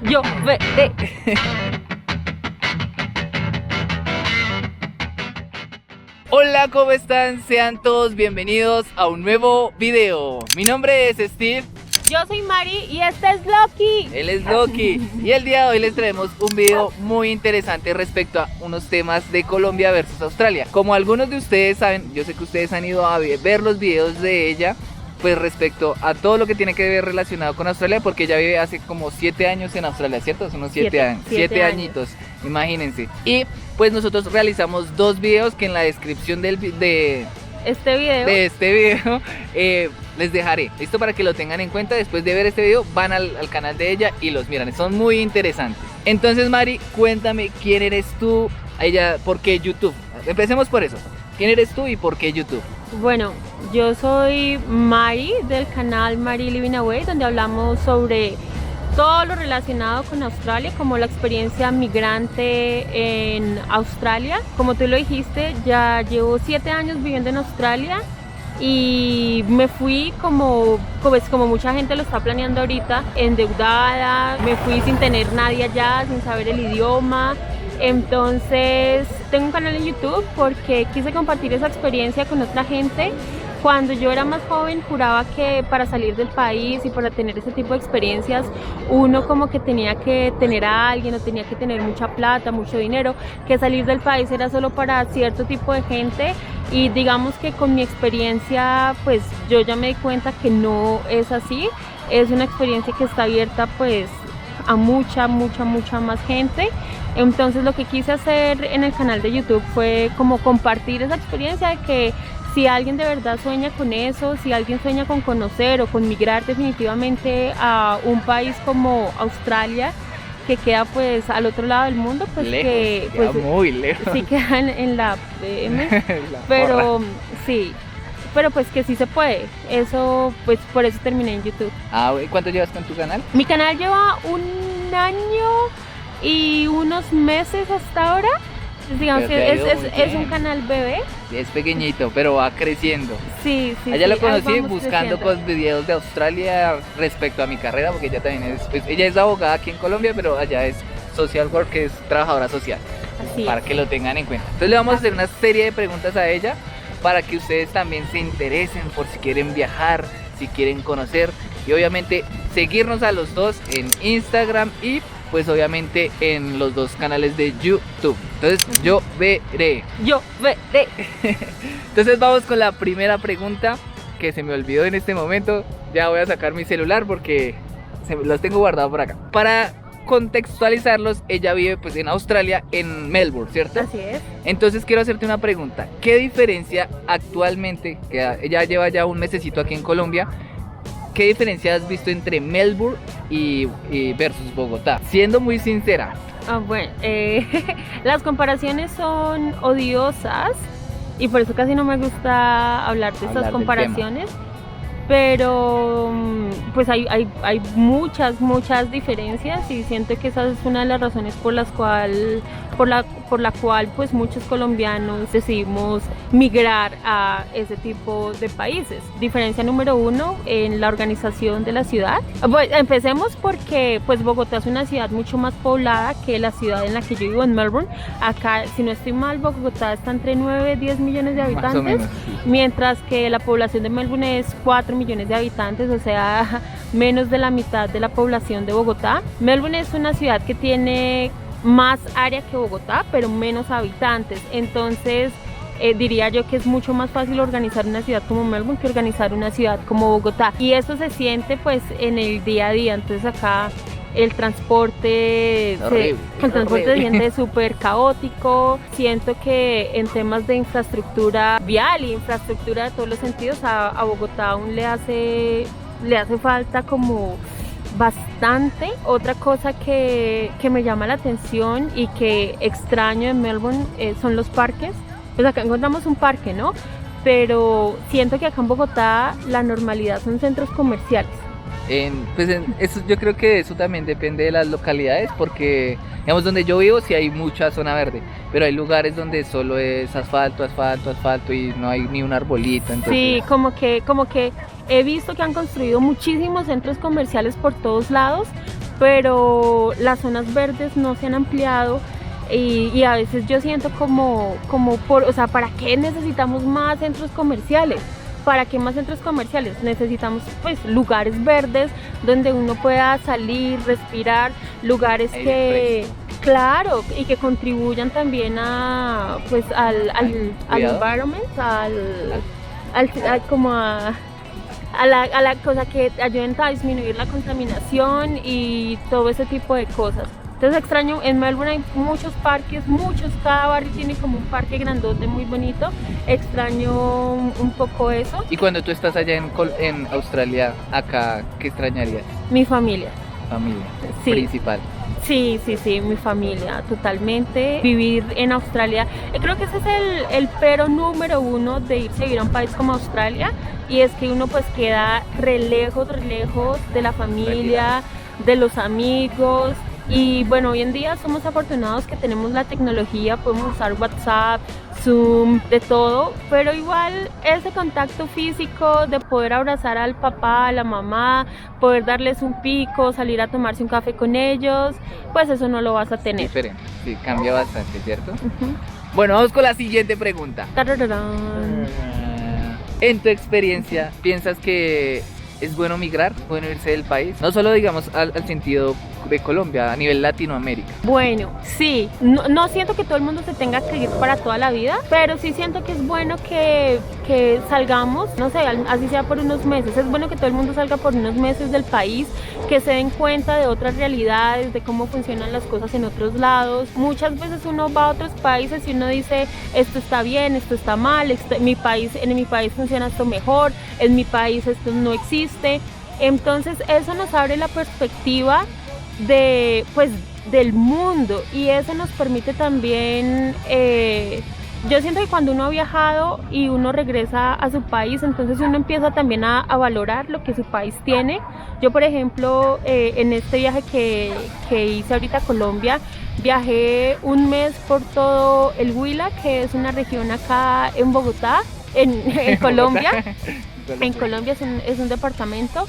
Yo veré. Hola, ¿cómo están? Sean todos bienvenidos a un nuevo video. Mi nombre es Steve. Yo soy Mari y este es Loki. Él es Loki. Y el día de hoy les traemos un video muy interesante respecto a unos temas de Colombia versus Australia. Como algunos de ustedes saben, yo sé que ustedes han ido a ver los videos de ella, pues respecto a todo lo que tiene que ver relacionado con Australia, porque ella vive hace como 7 años en Australia, ¿cierto? Son unos 7 años, 7 añitos, imagínense. Y pues nosotros realizamos dos videos que en la descripción de este video les dejaré, listo, para que lo tengan en cuenta. Después de ver este video van al canal de ella y los miran, son muy interesantes. Entonces, Mari, cuéntame, ¿quién eres tú? Ella, ¿por qué YouTube? Empecemos por eso. ¿Quién eres tú y por qué YouTube? Bueno, yo soy Mari del canal Mari Living Away, donde hablamos sobre todo lo relacionado con Australia, como la experiencia migrante en Australia. Como tú lo dijiste, ya llevo 7 años viviendo en Australia y me fui como mucha gente lo está planeando ahorita, endeudada. Me fui sin tener nadie allá, sin saber el idioma. Entonces tengo un canal en YouTube porque quise compartir esa experiencia con otra gente. Cuando yo era más joven juraba que para salir del país y para tener ese tipo de experiencias uno como que tenía que tener a alguien o tenía que tener mucha plata, mucho dinero, que salir del país era solo para cierto tipo de gente. Y digamos que con mi experiencia pues yo ya me di cuenta que no es así. Es una experiencia que está abierta pues a mucha más gente. Entonces lo que quise hacer en el canal de YouTube fue como compartir esa experiencia de que si alguien de verdad sueña con eso, si alguien sueña con conocer o con migrar definitivamente a un país como Australia, que queda pues al otro lado del mundo, pues lejos, que queda pues, muy lejos. Sí queda en la PM, pero sí, pero pues que sí se puede. Eso pues por eso terminé en YouTube. ¿Cuánto llevas con tu canal? Mi canal lleva 1 año y unos meses hasta ahora. Digamos que es un canal bebé. Es pequeñito, pero va creciendo. Sí. Ella lo conocí buscando creciendo. con videos de Australia respecto a mi carrera, porque ella también es, pues, ella es abogada aquí en Colombia, pero allá es social work, que es trabajadora social. Así para es. que lo tengan en cuenta. Entonces le vamos a hacer una serie de preguntas a ella para que ustedes también se interesen por si quieren viajar, si quieren conocer, y obviamente seguirnos a los dos en Instagram y pues obviamente en los dos canales de YouTube. Entonces yo veré. Entonces vamos con la primera pregunta, que se me olvidó en este momento. Ya voy a sacar mi celular porque los tengo guardados por acá. Para contextualizarlos, ella vive pues en Australia, en Melbourne, ¿cierto? Así es. Entonces quiero hacerte una pregunta. ¿Qué diferencia actualmente, que ella lleva ya un mesecito aquí en Colombia, qué diferencia has visto entre Melbourne y versus Bogotá? Siendo muy sincera. Bueno, las comparaciones son odiosas y por eso casi no me gusta hablar de estas comparaciones. Pero pues hay muchas diferencias y siento que esa es una de las razones por la cual pues muchos colombianos decidimos migrar a ese tipo de países. Diferencia número 1 en la organización de la ciudad. Pues, empecemos porque pues Bogotá es una ciudad mucho más poblada que la ciudad en la que yo vivo, en Melbourne. Acá, si no estoy mal, Bogotá está entre 9 y 10 millones de habitantes, más o menos, sí. Mientras que la población de Melbourne es 4 millones de habitantes, o sea, menos de la mitad de la población de Bogotá. Melbourne es una ciudad que tiene más área que Bogotá, pero menos habitantes. Entonces, diría yo que es mucho más fácil organizar una ciudad como Melbourne que organizar una ciudad como Bogotá. Y eso se siente pues en el día a día. Entonces acá el transporte se siente súper caótico. Siento que en temas de infraestructura vial y infraestructura de todos los sentidos a Bogotá aún le hace falta como bastante. Otra cosa que me llama la atención y que extraño en Melbourne son los parques. Pues acá encontramos un parque, ¿no? Pero siento que acá en Bogotá la normalidad son centros comerciales. Eso, yo creo que eso también depende de las localidades, porque digamos donde yo vivo sí hay mucha zona verde, pero hay lugares donde solo es asfalto y no hay ni un arbolito. Entonces... Sí, como que he visto que han construido muchísimos centros comerciales por todos lados, pero las zonas verdes no se han ampliado. Y a veces yo siento o sea, ¿para qué necesitamos más centros comerciales? ¿Para qué más centros comerciales? Necesitamos pues lugares verdes donde uno pueda salir, respirar, lugares que, claro, y que contribuyan también a pues al environment, como a la cosa que ayuden a disminuir la contaminación y todo ese tipo de cosas. Entonces extraño, en Melbourne hay muchos parques, cada barrio tiene como un parque grandote muy bonito, extraño un poco eso. Y cuando tú estás allá en Australia, acá, ¿qué extrañarías? Mi familia. Familia, sí. Principal. Sí, mi familia, totalmente. Vivir en Australia, creo que ese es el pero número uno de irse a vivir a un país como Australia, y es que uno pues queda re lejos de la familia, de los amigos. Y bueno, hoy en día somos afortunados que tenemos la tecnología, podemos usar WhatsApp, Zoom, de todo, pero igual ese contacto físico de poder abrazar al papá, a la mamá, poder darles un pico, salir a tomarse un café con ellos, pues eso no lo vas a tener. Diferente, sí, cambia bastante, ¿cierto? Bueno, vamos con la siguiente pregunta. Tarararán. En tu experiencia, ¿piensas que es bueno migrar, bueno irse del país? No solo digamos al sentido de Colombia, a nivel Latinoamérica. Bueno, sí, no siento que todo el mundo se tenga que ir para toda la vida, pero sí siento que es bueno que salgamos, no sé, así sea por unos meses. Es bueno que todo el mundo salga por unos meses del país, que se den cuenta de otras realidades, de cómo funcionan las cosas en otros lados. Muchas veces uno va a otros países y uno dice, esto está bien, esto está mal, en mi país funciona esto mejor, en mi país esto no existe. Entonces eso nos abre la perspectiva del mundo, y eso nos permite también, yo siento que cuando uno ha viajado y uno regresa a su país, entonces uno empieza también a valorar lo que su país tiene. Yo, por ejemplo, en este viaje que hice ahorita a Colombia, viajé un mes por todo el Huila, que es una región acá en Bogotá, en Colombia. En Colombia es un departamento,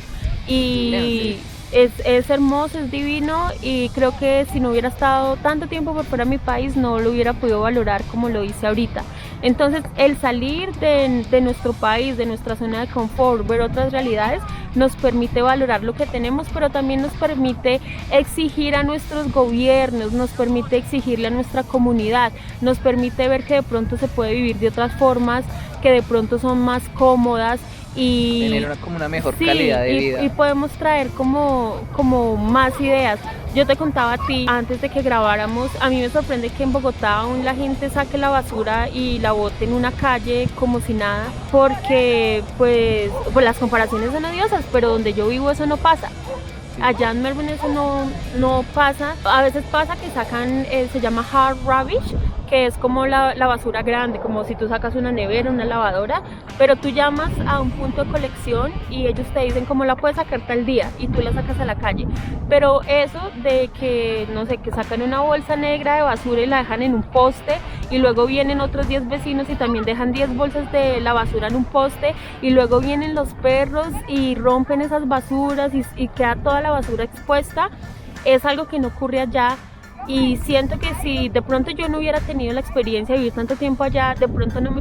y es hermoso, es divino, y creo que si no hubiera estado tanto tiempo por fuera de mi país no lo hubiera podido valorar como lo hice ahorita. Entonces el salir de nuestro país, de nuestra zona de confort, ver otras realidades, nos permite valorar lo que tenemos, pero también nos permite exigir a nuestros gobiernos, nos permite exigirle a nuestra comunidad, nos permite ver que de pronto se puede vivir de otras formas, que de pronto son más cómodas, y tener como una mejor calidad de vida. Y podemos traer como más ideas. Yo te contaba a ti antes de que grabáramos, a mí me sorprende que en Bogotá aún la gente saque la basura y la bote en una calle como si nada, porque pues las comparaciones son odiosas, pero donde yo vivo eso no pasa. Allá en Melbourne eso no pasa. A veces pasa que sacan, se llama hard rubbish, que es como la basura grande, como si tú sacas una nevera, una lavadora, pero tú llamas a un punto de colección y ellos te dicen cómo la puedes sacar tal día, y tú la sacas a la calle. Pero eso de que, no sé, que sacan una bolsa negra de basura y la dejan en un poste, y luego vienen otros 10 vecinos y también dejan 10 bolsas de la basura en un poste, y luego vienen los perros y rompen esas basuras y queda toda la basura expuesta, es algo que no ocurre allá. Y siento que si de pronto yo no hubiera tenido la experiencia de vivir tanto tiempo allá, de pronto no me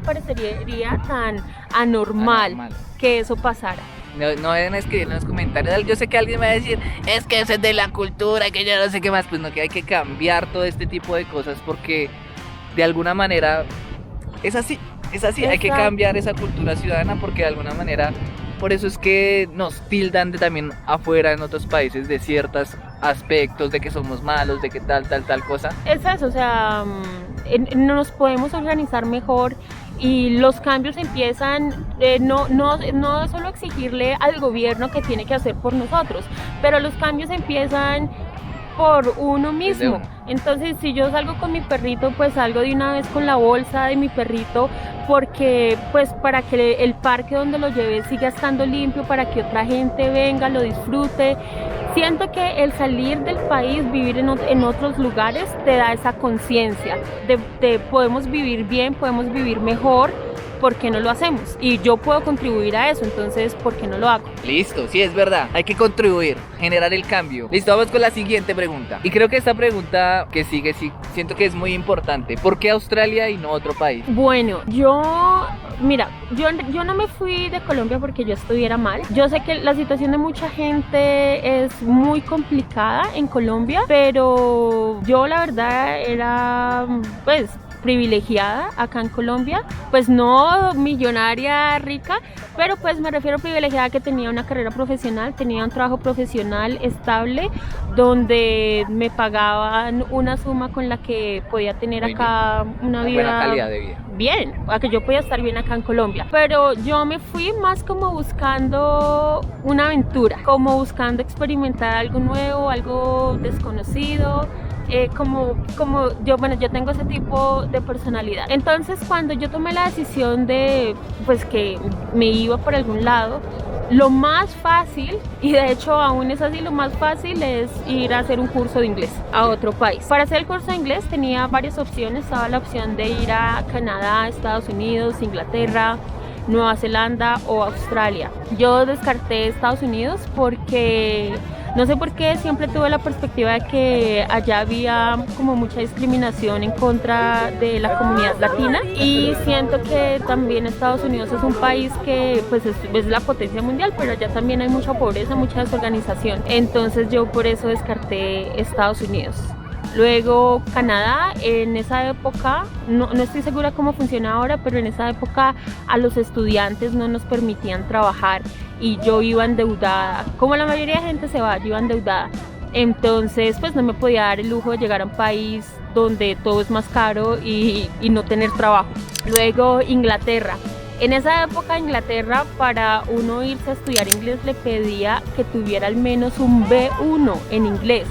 parecería tan anormal que eso pasara. No deben escribir en los comentarios. Yo sé que alguien va a decir, es que eso es de la cultura, que yo no sé qué más. Pues no, que hay que cambiar todo este tipo de cosas, porque de alguna manera es así. Exacto. Hay que cambiar esa cultura ciudadana, porque de alguna manera, por eso es que nos tildan de también afuera en otros países de ciertos aspectos, de que somos malos, de que tal cosa. Es eso, o sea, nos podemos organizar mejor, y los cambios empiezan, no solo exigirle al gobierno que tiene que hacer por nosotros, pero los cambios empiezan por uno mismo. Entonces, si yo salgo con mi perrito, pues salgo de una vez con la bolsa de mi perrito, porque pues para que el parque donde lo llevé siga estando limpio, para que otra gente venga, lo disfrute. Siento que el salir del país, vivir en otros lugares, te da esa conciencia de podemos vivir bien, podemos vivir mejor, ¿por qué no lo hacemos? Y yo puedo contribuir a eso, entonces, ¿por qué no lo hago? Listo, sí es verdad, hay que contribuir, generar el cambio. Listo, vamos con la siguiente pregunta. Y creo que esta pregunta que sigue, sí, siento que es muy importante. ¿Por qué Australia y no otro país? Bueno, mira, yo no me fui de Colombia porque yo estuviera mal. Yo sé que la situación de mucha gente es muy complicada en Colombia, pero yo la verdad era, pues, privilegiada acá en Colombia, pues no millonaria rica, pero pues me refiero a privilegiada que tenía una carrera profesional, tenía un trabajo profesional estable, donde me pagaban una suma con la que podía tener Muy acá una vida, buena calidad de vida. Bien, a que yo podía estar bien acá en Colombia, pero yo me fui más como buscando una aventura, como buscando experimentar algo nuevo, algo desconocido. Yo tengo ese tipo de personalidad. Entonces, cuando yo tomé la decisión de, pues, que me iba por algún lado, lo más fácil, y de hecho aún es así, lo más fácil es ir a hacer un curso de inglés a otro país. Para hacer el curso de inglés tenía varias opciones. Estaba la opción de ir a Canadá, Estados Unidos, Inglaterra, Nueva Zelanda o Australia. Yo descarté Estados Unidos porque no sé por qué siempre tuve la perspectiva de que allá había como mucha discriminación en contra de la comunidad latina, y siento que también Estados Unidos es un país que pues es la potencia mundial, pero allá también hay mucha pobreza, mucha desorganización. Entonces yo por eso descarté Estados Unidos. Luego Canadá, en esa época, no estoy segura cómo funciona ahora, pero en esa época a los estudiantes no nos permitían trabajar y yo iba endeudada. Como la mayoría de gente se va, yo iba endeudada. Entonces pues no me podía dar el lujo de llegar a un país donde todo es más caro y no tener trabajo. Luego Inglaterra. En esa época Inglaterra, para uno irse a estudiar inglés, le pedía que tuviera al menos un B1 en inglés.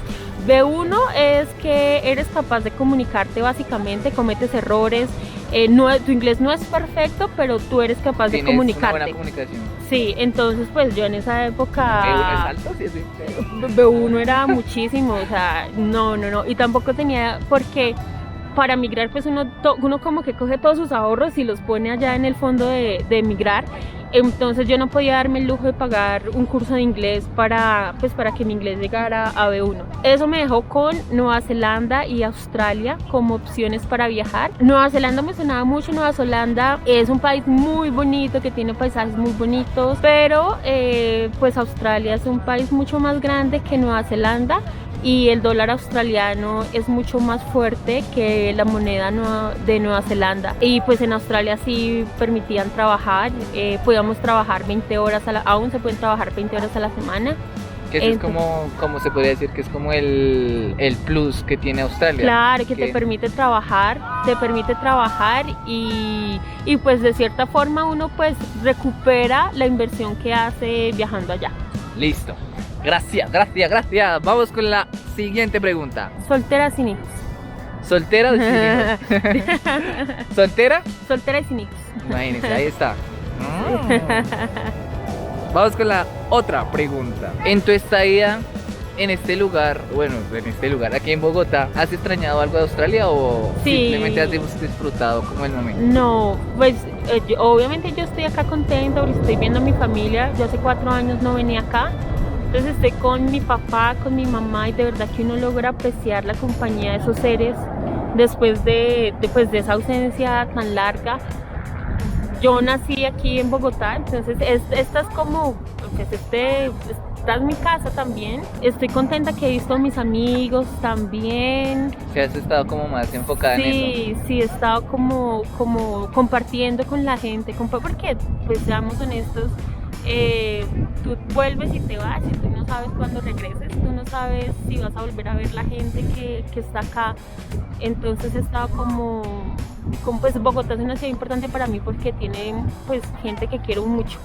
B1 es que eres capaz de comunicarte básicamente, cometes errores, tu inglés no es perfecto, pero tú eres capaz de comunicarte. Una buena comunicación. Sí, entonces pues yo en esa época... ¿B1 es alto? Sí, sí. B1 era muchísimo, o sea, no, y tampoco tenía, porque para migrar pues uno como que coge todos sus ahorros y los pone allá en el fondo de emigrar. Entonces yo no podía darme el lujo de pagar un curso de inglés para que mi inglés llegara a B1. Eso me dejó con Nueva Zelanda y Australia como opciones para viajar. Nueva Zelanda me sonaba mucho. Nueva Zelanda es un país muy bonito, que tiene paisajes muy bonitos, pero pues Australia es un país mucho más grande que Nueva Zelanda, y el dólar australiano es mucho más fuerte que la moneda de Nueva Zelanda. Y pues en Australia sí permitían trabajar, podíamos trabajar 20 horas aún se pueden trabajar 20 horas a la semana. Que eso es como se podría decir que es como el plus que tiene Australia. Claro, que te permite trabajar y pues de cierta forma uno pues recupera la inversión que hace viajando allá. Listo. Gracias. Vamos con la siguiente pregunta. Soltera sin hijos. ¿Soltera o sin hijos? ¿Soltera? Soltera y sin hijos. Imagínense, ahí está. Vamos con la otra pregunta. En tu estadía en este lugar, aquí en Bogotá, ¿has extrañado algo de Australia o simplemente has disfrutado como el momento? No, pues obviamente yo estoy acá contenta porque estoy viendo a mi familia. Yo hace 4 años no venía acá. Entonces estoy con mi papá, con mi mamá, y de verdad que uno logra apreciar la compañía de esos seres después de esa ausencia tan larga. Yo nací aquí en Bogotá, entonces esta es como, pues esta es mi casa también. Estoy contenta que he visto a mis amigos también. ¿Sí has estado como más enfocada en eso? Sí, he estado como compartiendo con la gente, porque pues seamos honestos, tú vuelves y te vas y tú no sabes cuándo regreses, tú no sabes si vas a volver a ver la gente que está acá. Entonces he estado pues Bogotá es una ciudad importante para mí porque tiene pues gente que quiero mucho.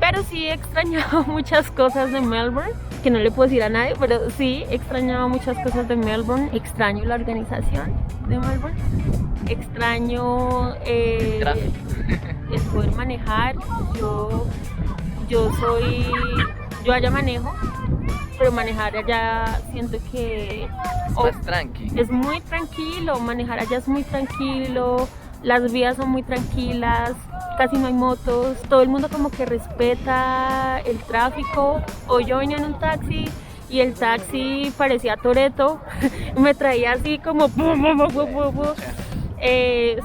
Pero sí he extrañado muchas cosas de Melbourne, que no le puedo decir a nadie, pero sí he extrañado muchas cosas de Melbourne. Extraño la organización de Melbourne, extraño el el poder manejar. Yo allá manejo, pero manejar allá siento que es más tranqui. Es muy tranquilo, manejar allá es muy tranquilo. las vías son muy tranquilas, casi no hay motos, todo el mundo como que respeta el tráfico. Hoy yo venía en un taxi y el taxi parecía Toretto, me traía así como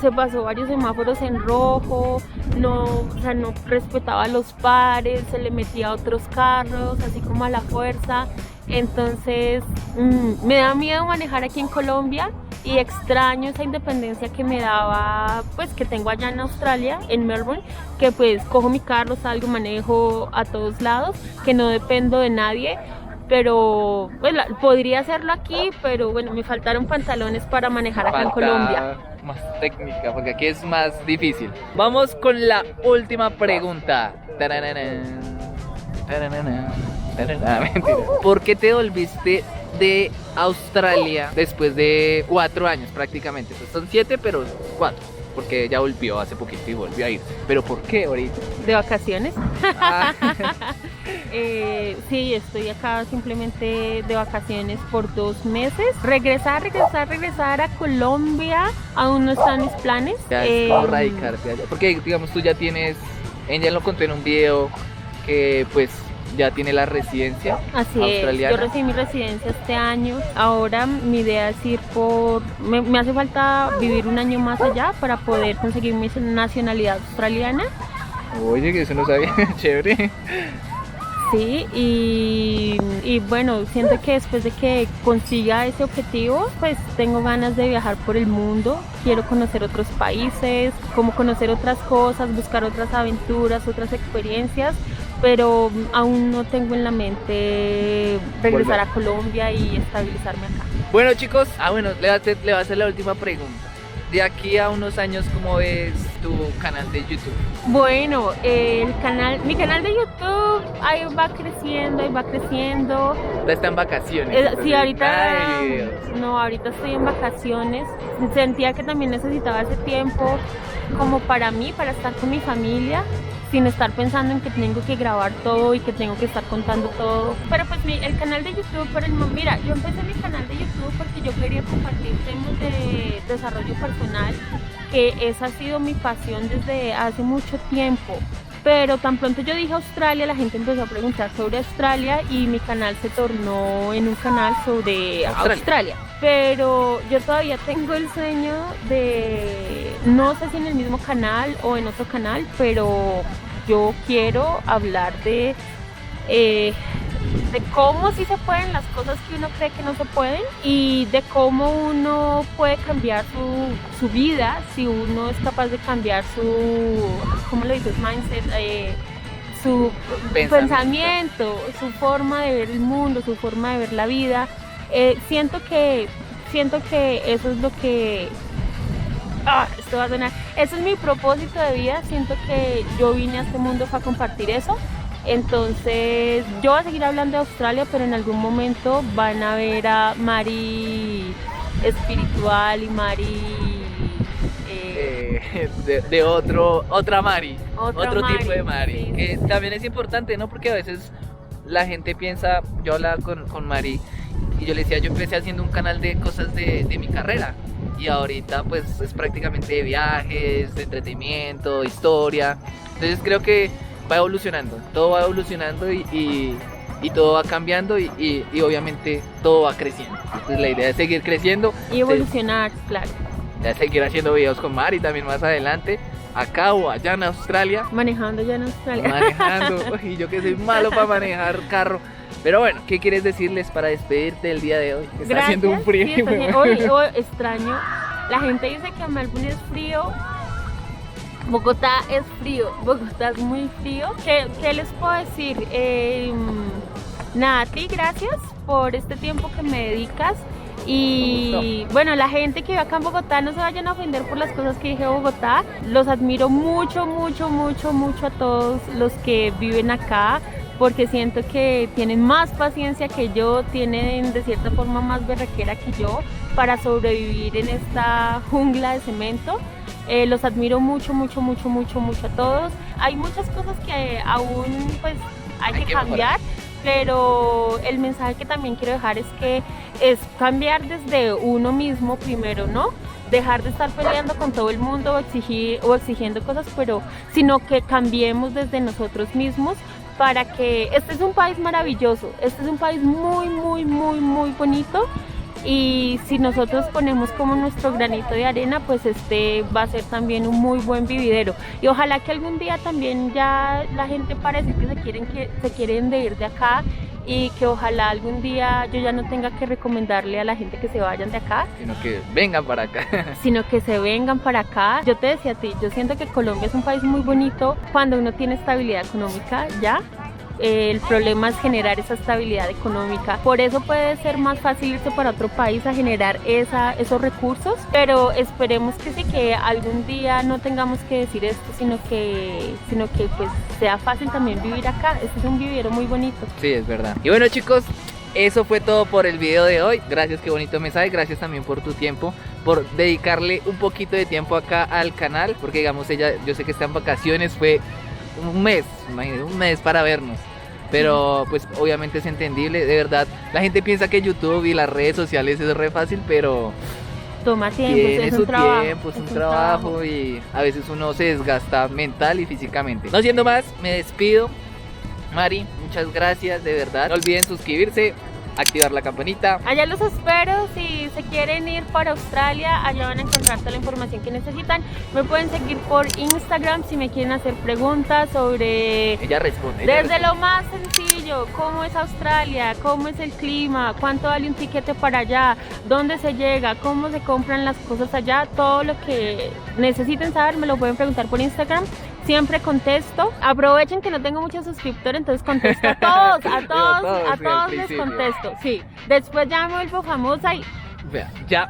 se pasó varios semáforos en rojo, no, o sea, no respetaba los pares, se le metía a otros carros, así como a la fuerza. Entonces me da miedo manejar aquí en Colombia y extraño esa independencia que me daba, pues que tengo allá en Australia, en Melbourne, que pues cojo mi carro, salgo, manejo a todos lados, que no dependo de nadie. Pero bueno, podría hacerlo aquí, pero bueno, me faltaron pantalones para manejar acá en Colombia. Más técnica, porque aquí es más difícil. Vamos con la última pregunta. Taranana, taranana, taranana. Mentira. ¿Por qué te volviste de Australia después de 4 años prácticamente? Pues son 7, pero 4. Porque ya volvió hace poquito y volvió a ir. ¿Pero por qué ahorita? ¿De vacaciones? Ah. Sí, estoy acá simplemente de vacaciones por 2 meses. Regresar a Colombia aún no están mis planes. Ya es como radicarte allá. Porque digamos tú ya tienes, ella lo conté en un video, que pues ya tiene la residencia Así australiana. es, yo recibí mi residencia este año. Ahora mi idea es ir me hace falta vivir un año más allá para poder conseguir mi nacionalidad australiana. Oye, que eso no sabía, chévere. Sí, y bueno, siento que después de que consiga ese objetivo, pues tengo ganas de viajar por el mundo. Quiero conocer otros países, como conocer otras cosas, buscar otras aventuras, otras experiencias, pero aún no tengo en la mente regresar a Colombia y estabilizarme acá. Bueno, chicos, bueno, le voy a hacer la última pregunta. De aquí a unos años, ¿cómo ves tu canal de YouTube? Bueno, mi canal de YouTube ahí va creciendo, Está en vacaciones. Sí, ahorita Ay, Dios. no, ahorita estoy en vacaciones. Sentía que también necesitaba ese tiempo como para mí, para estar con mi familia, sin estar pensando en que tengo que grabar todo y que tengo que estar contando todo. Pero pues el canal de YouTube, mira, yo empecé mi canal de YouTube porque yo quería compartir temas de desarrollo personal, que esa ha sido mi pasión desde hace mucho tiempo. Pero tan pronto yo dije Australia, la gente empezó a preguntar sobre Australia y mi canal se tornó en un canal sobre Australia. Pero yo todavía tengo el sueño de, no sé si en el mismo canal o en otro canal, pero yo quiero hablar de cómo sí se pueden las cosas que uno cree que no se pueden y de cómo uno puede cambiar su vida si uno es capaz de cambiar ¿cómo le dices? Mindset, su pensamiento, su forma de ver el mundo, su forma de ver la vida. Siento que eso es lo que... esto va a sonar. Eso es mi propósito de vida. Siento que yo vine a este mundo para compartir eso. Entonces yo voy a seguir hablando de Australia, pero en algún momento van a ver a Mari espiritual y Mari de otra Mari, otro Mari, tipo de Mari, sí. Que también es importante, ¿no? Porque a veces la gente piensa, yo hablaba con Mari y yo le decía, yo empecé haciendo un canal de cosas de mi carrera y ahorita pues es prácticamente de viajes, de entretenimiento, historia. Entonces creo que va evolucionando, todo va evolucionando y todo va cambiando y obviamente todo va creciendo. Entonces la idea es seguir creciendo y evolucionar, claro. Ya seguir haciendo videos con Mari también más adelante, acá o allá en Australia. Manejando ya en Australia. Manejando, y yo que soy malo para manejar carro. Pero bueno, ¿qué quieres decirles para despedirte del día de hoy? Está haciendo un frío. Sí, hoy extraño. La gente dice que Melbourne es frío. Bogotá es frío, Bogotá es muy frío. ¿Qué les puedo decir? Nada, a ti gracias por este tiempo que me dedicas. Y bueno, la gente que vive acá en Bogotá, no se vayan a ofender por las cosas que dije de Bogotá. Los admiro mucho a todos los que viven acá, porque siento que tienen más paciencia que yo, tienen de cierta forma más berraquera que yo para sobrevivir en esta jungla de cemento. Los admiro mucho a todos. Hay muchas cosas que aún pues hay que cambiar, pero el mensaje que también quiero dejar es que es cambiar desde uno mismo primero, ¿no? Dejar de estar peleando con todo el mundo o exigiendo cosas, pero sino que cambiemos desde nosotros mismos para que este es un país maravilloso, este es un país muy, muy, muy, muy bonito. Y si nosotros ponemos como nuestro granito de arena, pues este va a ser también un muy buen vividero. Y ojalá que algún día también ya la gente pare de decir que se quieren de ir de acá, y que ojalá algún día yo ya no tenga que recomendarle a la gente que se vayan de acá, Sino que vengan para acá. sino que se vengan para acá. Yo te decía a ti, yo siento que Colombia es un país muy bonito cuando uno tiene estabilidad económica, ¿ya? El problema es generar esa estabilidad económica. Por eso puede ser más fácil irse para otro país a generar esos recursos, pero esperemos que sí, que algún día no tengamos que decir esto, sino que pues sea fácil también vivir acá. Este es un vivero muy bonito. Sí, es verdad. Y bueno, chicos, eso fue todo por el video de hoy. Gracias, qué bonito mensaje. Gracias también por tu tiempo, por dedicarle un poquito de tiempo acá al canal, porque digamos ella, yo sé que está en vacaciones, fue un mes, imagínate, un mes para vernos. Pero pues obviamente es entendible, de verdad. La gente piensa que YouTube y las redes sociales es re fácil, pero Toma tiempo, tiene es su un trabajo. tiempo, es un trabajo, y a veces uno se desgasta mental y físicamente. No siendo más, me despido. Mari, muchas gracias, de verdad. No olviden suscribirse, activar la campanita. Allá los espero. Si se quieren ir para Australia, allá van a encontrar toda la información que necesitan. Me pueden seguir por Instagram si me quieren hacer preguntas sobre... Ella responde. Desde lo más sencillo, cómo es Australia, cómo es el clima, cuánto vale un tiquete para allá, dónde se llega, cómo se compran las cosas allá, todo lo que necesiten saber me lo pueden preguntar por Instagram. Siempre contesto. Aprovechen que no tengo muchos suscriptores, entonces contesto a todos, a todos les contesto. Sí, después ya me vuelvo famosa y... Vea, ya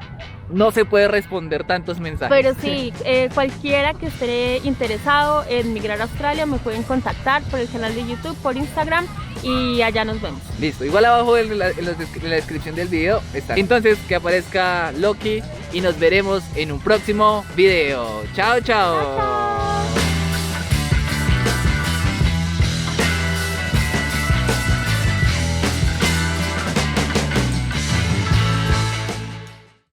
no se puede responder tantos mensajes. Pero sí, cualquiera que esté interesado en migrar a Australia me pueden contactar por el canal de YouTube, por Instagram, y allá nos vemos. Listo, igual abajo en la descripción del video está. Entonces que aparezca Loki y nos veremos en un próximo video. Chao, chao. Chao, chao.